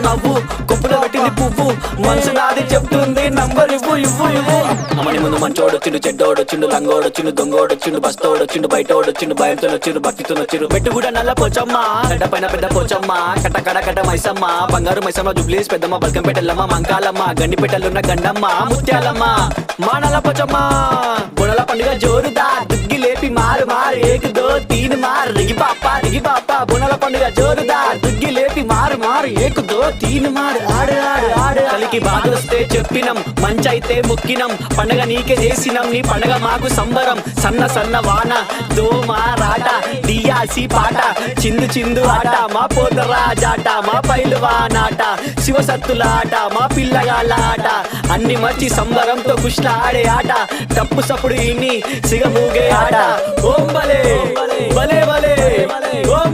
నవ్వు కొప్పులో పెట్టింది పువ్వు మనసు నాది చెప్తుంది నంబర్ ఇవ్వు ఇవ్వు ఇవ్వు అమ్మని ముందు మంచోడొచ్చిండు చెడ్డోడొచ్చిండు లంగోడొచ్చిండు దొంగోడొచ్చిండు బస్తోడొచ్చిండు బయటోడొచ్చిండు భయంతో వచ్చిండు భక్తితో వచ్చిండు పెట్టు కూడా నల్ల పోచమ్మ గడ్డ పైన పెద్ద పోచమ్మ కట్ట కడ కట్ట మైసమ్మ బంగారు మైసమ్మ జుబ్లీస్ పెద్దమ్మ బల్కంపేటల్లమ్మ మంకాలమ్మ గండిపేటలున్న గండమ్మ ముత్యాలమ్మ మా నల్ల పోచమ్మ బుడల పండుగ జోరుదా దుగ్గి లేపి మారు మారు ఏకు దో తీన్ మారు రిగి పాప బుడల పండుగ జోరుదా దుగ్గి లేపి మారు మారు ఏకు దో తీన్ మారు ఆడు ఆడు ఆడు కలికి బాధ వస్తే చెప్పినం మంచైతే ముక్కినం పండగ నీకే చేసినం నీ పండగ మాకు సంబరం సన్న సన్న వాన దోమ రాట డియాసి పాట చిందు చిందు ఆట మా పోతరా జాట మా పైలువానాట శివసత్తుల ఆట మా పిల్లగాళ్ళ ఆట అన్ని మర్చి సంబరంతో కుష్ల ఆడే ఆట తప్పు సప్పుడు ఇన్ని సిగమూగే ఆట ఓం బలే బలే బలే ఓం